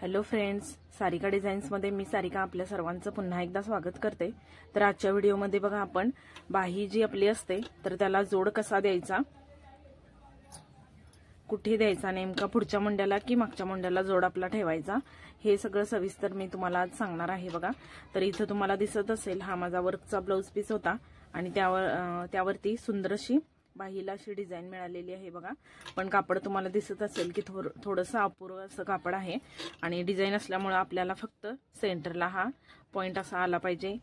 Hello friends, Sarika डिझाईन्समध्ये मी सारिका आपल्या सर्वांचं पुन्हा एकदा स्वागत करते। तर आजच्या व्हिडिओमध्ये बघा आपण बाही जी आपली असते तर त्याला जोड कसा द्यायचा, कुठे द्यायचा, नेमका पुढच्या मुंड्याला की मागच्या मुंड्याला जोड आपला ठेवायचा, हे सगळं सविस्तर मी तुम्हाला आज सांगणार आहे। बघा, तर इथं तुम्हाला दिसत असेल हा माझा वर्कचा ब्लाउज पीस होता आणि त्यावरती सुंदर अशी बाहीला अशी डिझाइन मिळालेली आहे। बघा, पण कापड तुम्हाला दिसत असेल की थोडंसं अपुरं असं कापड आहे आणि डिझाइन असल्यामुळे आपल्याला फक्त सेंटरला हा पॉइंट असा आला पाहिजे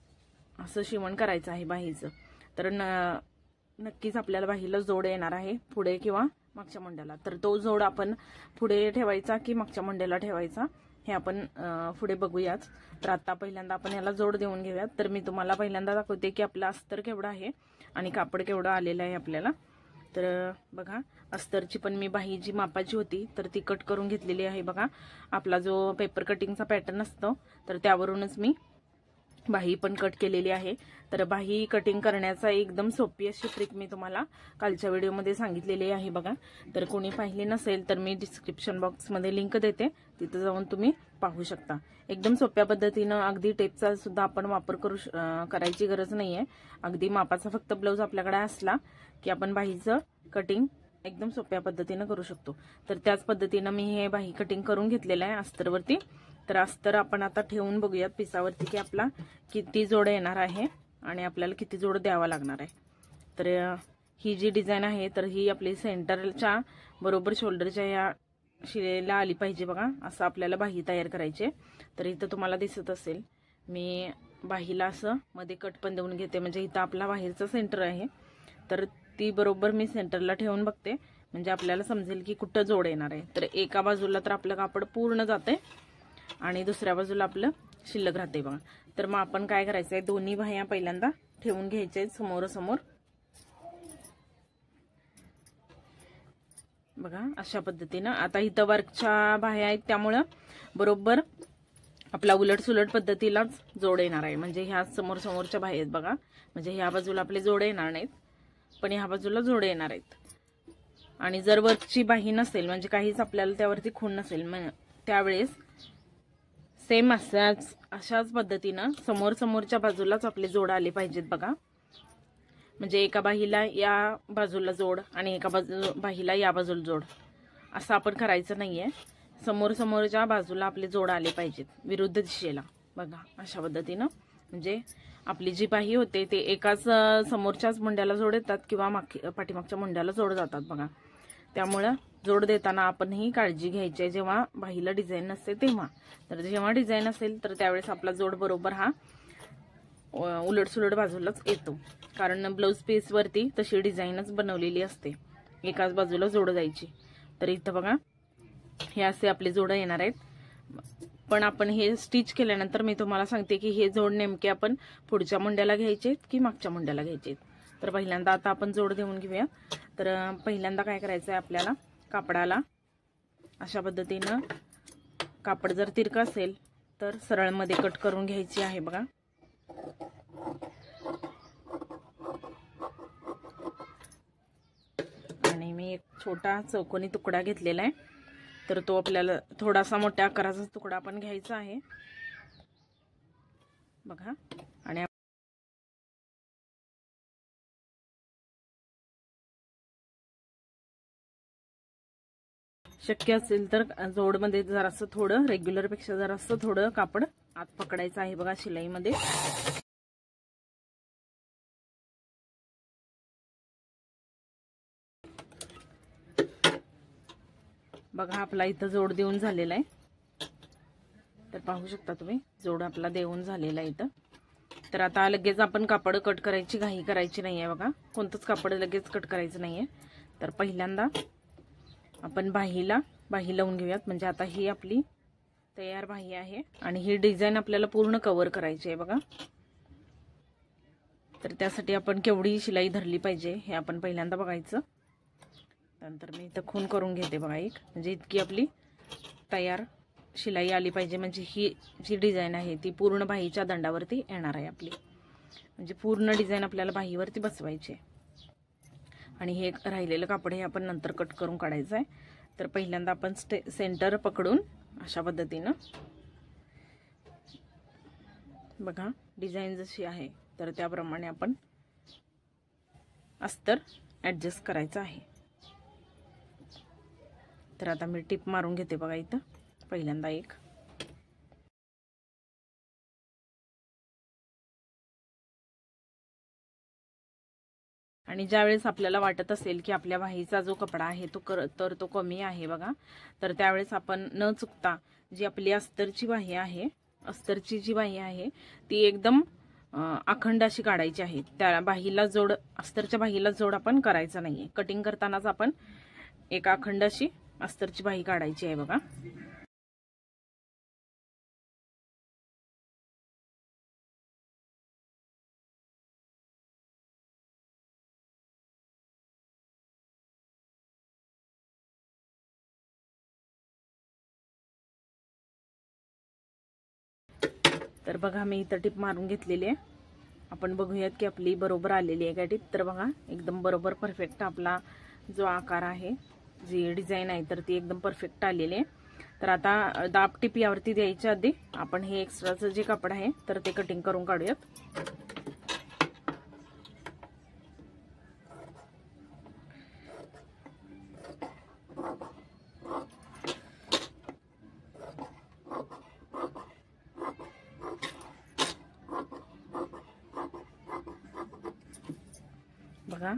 असं शिवण करायचं आहे बाहीचं। तर नक्कीच आपल्याला बाहीला जोड येणार आहे पुढे किंवा मागच्या मुंड्याला। तर तो जोड आपण पुढे ठेवायचा की मागच्या मुंड्याला ठेवायचा हे आपण पुढे बघूयाच। तर आता पहिल्यांदा आपण याला जोड देऊन घेऊयात। तर मी तुम्हाला पहिल्यांदा दाखवते की आपला अस्तर केवढा आहे आणि कापड केवढं आलेलं आहे आपल्याला। तर बघा, अस्तरची पण मी बाही जी मापाची होती तर ती कट करून घेतलेली आहे। बघा, आपला जो पेपर कटिंगचा पॅटर्न असतो तर त्यावरूनच मी बाही पण कट केलेली आहे। तर बाही कटिंग करण्याचा एकदम सोपी अशी ट्रिक मी तुम्हाला कालच्या व्हिडिओमध्ये सांगितलेली आहे। बघा, तर कोणी पाहिली नसेल तर मी डिस्क्रिप्शन बॉक्समध्ये लिंक देते, तिथे जाऊन तुम्ही पाहू शकता। एकदम सोप्या पद्धतीनं, अगदी टेपचा सुद्धा आपण वापर करायची गरज नाहीये। अगदी मापाचा फक्त ब्लाउज आपल्याकडे असला की आपण बाहीचं कटिंग एकदम सोप्या पद्धतीनं करू शकतो। तर त्याच पद्धतीनं मी हे बाही कटिंग करून घेतलेलं आहे अस्तरवरती। तर अस्तर आपण आता ठेवून बघूयात पिसावरती की आपला किती जोड येणार आहे आणि आपल्याला किती जोड द्यावा लागणार आहे। तर ही जी डिझाइन आहे तर ही आपली सेंटरच्या बरोबर शोल्डरच्या या शिलेला आली पाहिजे। बघा, असं आपल्याला बाही तयार करायची आहे। तर इथं तुम्हाला दिसत असेल मी बाहीला असं मध्ये कट पण देऊन घेते, म्हणजे इथं आपला बाहेरचा सेंटर आहे तर ती बरोबर मी सेंटरला ठेवून बघते, म्हणजे आपल्याला समजेल की कुठं जोड येणार आहे। तर एका बाजूला तर आपलं कापड पूर्ण जाते आणि दुसऱ्या बाजूला आपलं शिल्लक राहते। बघा, तर मग आपण काय करायचंय, दोन्ही बाह्या पहिल्यांदा ठेवून घ्यायचे समोरासमोर। बघा, अशा पद्धतीनं। आता इथं वर्कच्या बाह्या आहेत त्यामुळं बरोबर आपला उलट सुलट पद्धतीलाच जोड येणार आहे, म्हणजे ह्या समोरच्या बाह्या आहेत बघा, म्हणजे ह्या बाजूला आपले जोड येणार नाहीत पण ह्या बाजूला जोड येणार आहेत। आणि जर वर्कची बाही नसेल, म्हणजे काहीच आपल्याला त्यावरती खूण नसेल, त्यावेळेस सेम अशाच पद्धतीनं समोरच्या बाजूलाच आपले जोड आले पाहिजेत। बघा, म्हणजे एका बाहीला या बाजूला जोड आणि एका बाहीला या बाजूला जोड असं आपण करायचं नाहीये। समोरच्या बाजूला आपले जोड आले पाहिजेत विरुद्ध दिशेला। बघा, अशा पद्धतीनं म्हणजे आपली जी बाही होते ते एकाच समोरच्याच मुंड्याला जोड येतात किंवा पाठीमागच्या मुंड्याला जोड जातात। बघा, त्यामुळे जोड देताना आपण ही काळजी घ्यायची आहे जेव्हा बाहीला डिझाइन नसते तेव्हा। तर जेव्हा डिझाइन असेल तर त्यावेळेस आपला जोड बरोबर हा उलट सुलट बाजूलाच येतो, कारण ब्लाउज पीस वरती तशी डिझाइनच बनवलेली असते, एकाच बाजूला जोड जायची। तर इथं बघा, हे असे आपले जोड येणार आहेत। पण आपण हे स्टिच केल्यानंतर मी तुम्हाला सांगते की हे जोड नेमके आपण पुढच्या मुंड्याला घ्यायचे की मागच्या मुंड्याला घ्यायचे। तर पहिल्यांदा आता आपण जोड देऊन घेऊया। तर पहिल्यांदा काय करायचं आहे, आपल्याला कापडाला अशा पद्धतीनं, कापड जर तिरकं असेल तर सरळ मध्ये कट करून घ्यायची आहे। बघा, आणि मी एक छोटा चौकोनी तुकडा घेतलेला आहे, तर तो आपल्याला थोडासा मोठ्या आकाराचा तुकडा पण घ्यायचा आहे। बघा, आणि शक्य असेल तर जोडमध्ये जरासं थोडं रेग्युलर पेक्षा जरासं थोडं कापड आत पकडायचं आहे। बघा, शिलाईमध्ये बघा आपला इथं जोड देऊन झालेला आहे। तर पाहू शकता तुम्ही, जोड आपला देऊन झालेला आहे इथं। तर आता लगेच आपण कापड कट करायची घाई करायची नाहीये। बघा, कोणतंच कापड लगेच कट करायचं नाहीये। तर पहिल्यांदा आपण बाही लावून घेऊयात, म्हणजे आता ही आपली तयार बाही आहे आणि ही डिझाइन आपल्याला पूर्ण कव्हर करायची आहे। बघा, तर त्यासाठी आपण केवढी शिलाई धरली पाहिजे हे आपण पहिल्यांदा बघायचं। नंतर मी इथं खूण करून घेते बघा एक, म्हणजे इतकी आपली तयार शिलाई आली पाहिजे, म्हणजे ही जी डिझाइन आहे ती पूर्ण बाहीच्या दंडावरती येणार आहे आपली, म्हणजे पूर्ण डिझाइन आपल्याला बाहीवरती बसवायची आहे। आणि हे राहिलेलं कापड हे आपण नंतर कट करून काढायचं आहे। तर पहिल्यांदा आपण सेंटर पकडून अशा पद्धतीनं बघा डिझाईन जशी आहे तर त्याप्रमाणे आपण अस्तर ॲडजस्ट करायचं आहे। तर आता मी टिप मारून घेते बघा इथं पहिल्यांदा एक, आणि ज्यावेळेस आपल्याला वाटत असेल की आपल्या बाहीचा जो कपडा आहे तो कमी आहे बघा, तर त्यावेळेस आपण न चुकता जी आपली अस्तरची बाही आहे, अस्तरची जी बाही आहे ती एकदम अखंड अशी काढायची आहे। त्या बाहीला जोड, अस्तरच्या बाहीला जोड आपण करायचा नाहीये। कटिंग करतानाच आपण एक अखंड अशी अस्तरची बाही काढायची आहे बघा। तर बघा मी इथं टिप मारून घेतलेली आहे। आपण बघूयात की आपली बरोबर आलेली आहे का टिप। तर बघा एकदम बरोबर परफेक्ट आपला जो आकार आहे, जी डिझाईन आहे तर ती एकदम परफेक्ट आलेली आहे। तर आता दाब टिप यावरती द्यायच्या आधी आपण हे एक्स्ट्राचं जे कापड आहे तर ते कटिंग करून काढूयात। बघा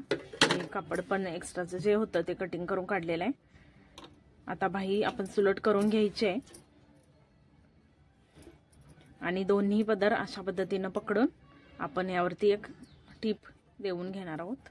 हे कापड पण एक्स्ट्राचं जे होतं ते कटिंग करून काढलेलं आहे। आता बाही आपण सुलट करून घ्यायची आहे आणि दोन्ही पदर अशा पद्धतीनं पकडून आपण यावरती एक टिप देऊन घेणार आहोत।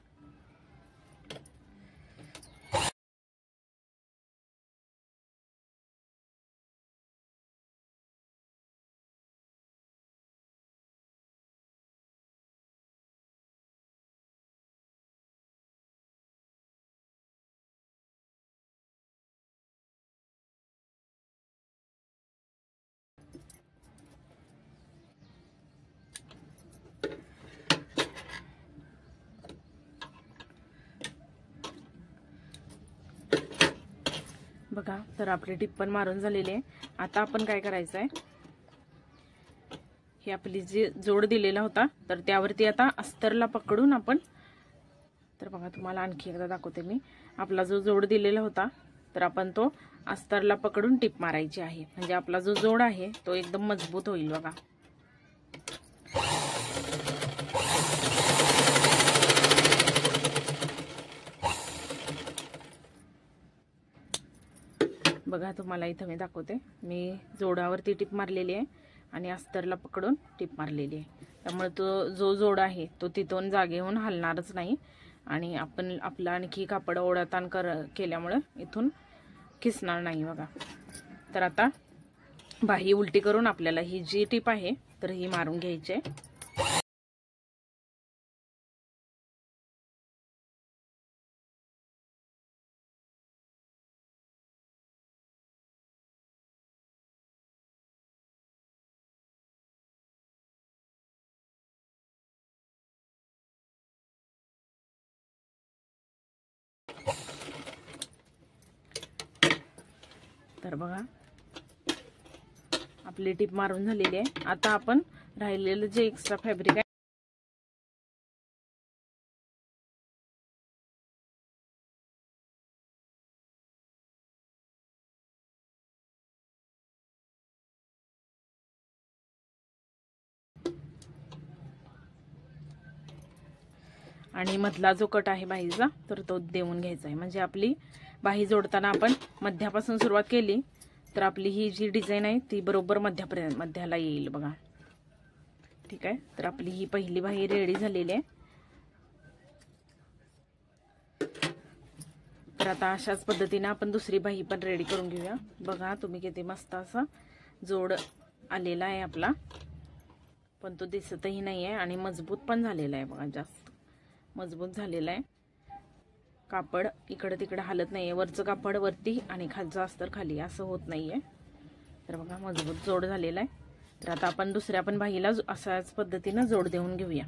बघा तर आपली टिप पण मारून झालेली आहे। आता आपण काय करायचं आहे, हे आपली जी जोड दिलेला होता तर त्यावरती आता अस्तरला पकडून आपण, तर बघा तुम्हाला आणखी एकदा दाखवते मी, आपला जो जोड दिलेला होता तर आपण तो अस्तरला पकडून टिप मारायची आहे। म्हणजे आपला जो जोड आहे तो एकदम मजबूत होईल बघा। बघा तुम्हाला इथं मी दाखवते, मी जोडावरती टिप मारलेली आहे आणि अस्तरला पकडून टिप मारलेली आहे। त्यामुळे तो जो जोड आहे तो तिथून जागेहून हलणारच नाही आणि आपण आपला आणखी कापड ओढाताण केल्यामुळे इथून खिसणार नाही बघा। तर आता बाही उलटी करून आपल्याला ही जी टिप आहे तर ही मारून घ्यायची आहे। तर बघा आपली टिप मारून झालेली आहे। आता आपण राहिलेलं जे एक्स्ट्रा फॅब्रिक आहे आणि मधला जो कट आहे बाहीचा तर तो देऊन घ्यायचा आहे। म्हणजे आपली बाही जोडताना आपण मध्यापासून सुरुवात केली तर आपली ही जी डिझाईन आहे ती बरोबर मध्याला येईल बघा। ठीक आहे, तर आपली ही पहिली बाही रेडी झालेली आहे। तर आता अशाच पद्धतीने आपण दुसरी बाही पण रेडी करून घेऊया। बघा तुम्ही किती मस्त असा जोड आलेला आहे आपला, पण तो दिसतही नाही आहे आणि मजबूत पण झालेला आहे बघा, जास्त मजबूत झालेला आहे। कापड इकडे तिकडे हलत नाहीये, वरचं कापड वरती आणि खालचं अस्तर खाली असं होत नाहीये। तर बघा मजबूत जोड झालेला आहे। तर आता आपण दुसऱ्या पण बाहीला अशाच पद्धतीने जोड देऊन घेऊया।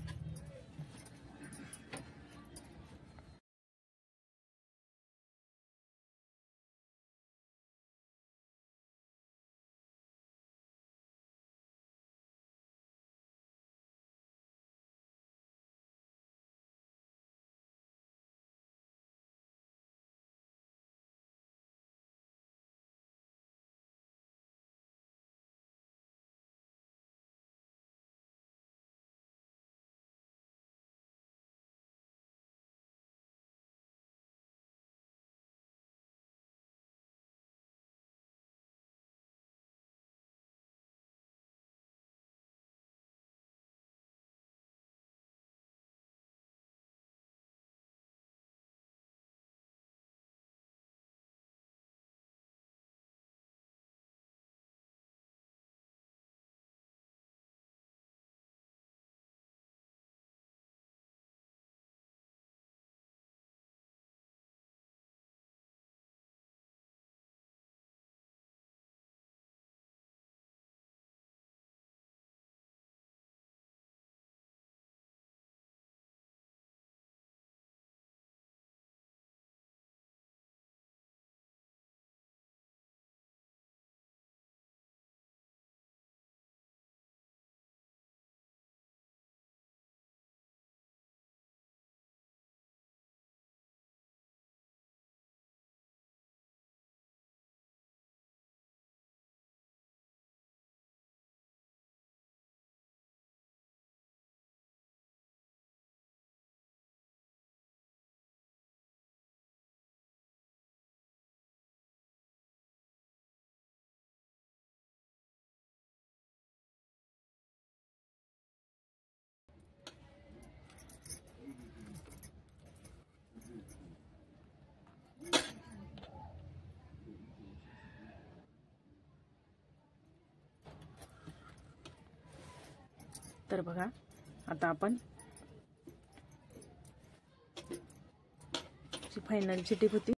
तर बघा आता आपण जी फायनलची टीप होती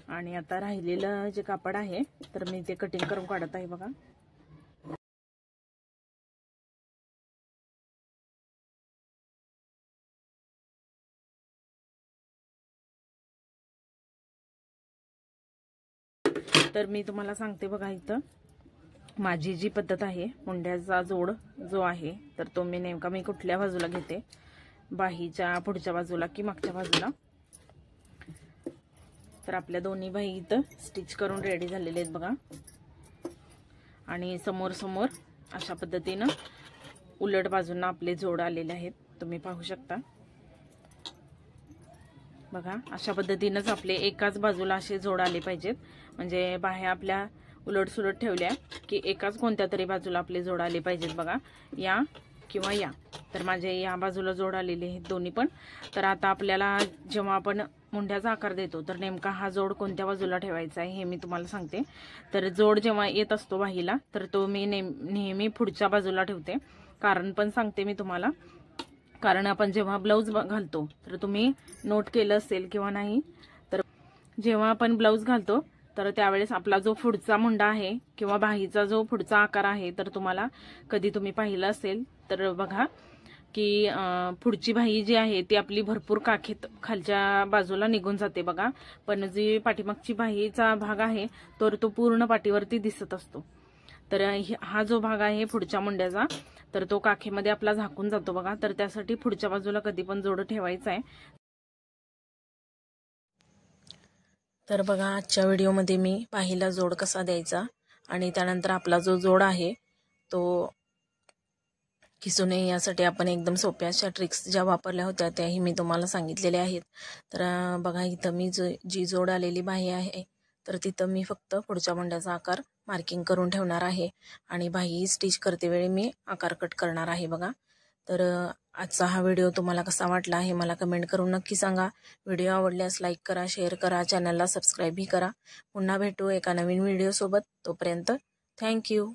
आणि आता राहिलेलं जे कापड आहे तर मी ते कटिंग करून काढत आहे बघा। तर मी तुम्हाला सांगते बघा, इथं माझी जी पद्धत आहे मुंड्याचा जोड जो आहे तर तो मी नेमका मी कुठल्या बाजूला घेते, बाहीच्या पुढच्या बाजूला की मागच्या बाजूला। तर आपल्या दोन्ही बाही इथं स्टिच करून रेडी झालेले आहेत बघा। आणि समोर समोर अशा पद्धतीनं उलट बाजूंना आपले जोड आलेले आहेत, तुम्ही पाहू शकता बघा। अशा पद्धतीनंच आपले एकाच बाजूला असे जोड आले पाहिजेत, म्हणजे बाह्या आपल्या उलट सुलट ठेवल्या की एकाच कोणत्या तरी बाजूला आपले जोड आले पाहिजेत बघा, या किंवा या। तर माझे या बाजूला जोड आलेले आहेत दोन्ही पण। तर आता आपल्याला जेव्हा आपण मुंड्याचा आकार देतो तर नेमका हा जोड कोणत्या बाजूला ठेवायचा आहे हे मी तुम्हाला सांगते। तर जोड जेव्हा येत असतो बाहीला तर तो मी नेहमी पुढच्या बाजूला ठेवते। कारण पण सांगते मी तुम्हाला, कारण आपण जेव्हा ब्लाऊज घालतो तर तुम्ही नोट केलं असेल किंवा नाही, तर जेव्हा आपण ब्लाऊज घालतो तर त्यावेळेस आपला जो पुढचा मुंडा आहे किंवा बाहीचा जो पुढचा आकार आहे तर तुम्हाला कधी तुम्ही पाहिलं असेल तर बघा की पुढची बाही जी आहे ती आपली भरपूर काखेत खालच्या बाजूला निघून जाते बघा, पण जी पाठीमागची बाहीचा भाग आहे तर तो पूर्ण पाठीवरती दिसत असतो। तर हा जो भाग आहे पुढच्या मुंड्याचा तर तो काखेमध्ये आपला झाकून जातो बघा। तर त्यासाठी पुढच्या बाजूला कधी पण जोड ठेवायचा आहे। तर बघा आजच्या व्हिडिओमध्ये मी बाहीला जोड कसा द्यायचा आणि त्यानंतर आपला जो जोड आहे तो खिसू नये यासाठी आपण एकदम सोप्या अशा ट्रिक्स ज्या वापरल्या होत्या त्याही मी तुम्हाला सांगितलेल्या आहेत। तर बघा इथं मी जी जोड आलेली बाही आहे तर तिथं मी फक्त पुढच्या मुंड्याचा आकार मार्किंग करून ठेवणार आहे आणि बाही स्टिच करते वेळी मी आकार कट करणार आहे बघा। तर आजचा हा व्हिडिओ तुम्हाला कसा वाटला हे मला कमेंट करून नक्की सांगा। व्हिडिओ आवडल्यास लाईक करा, शेअर करा, चॅनलला सबस्क्राईबही करा। पुन्हा भेटू एका नवीन व्हिडिओ सोबत, तोपर्यंत थँक्यू।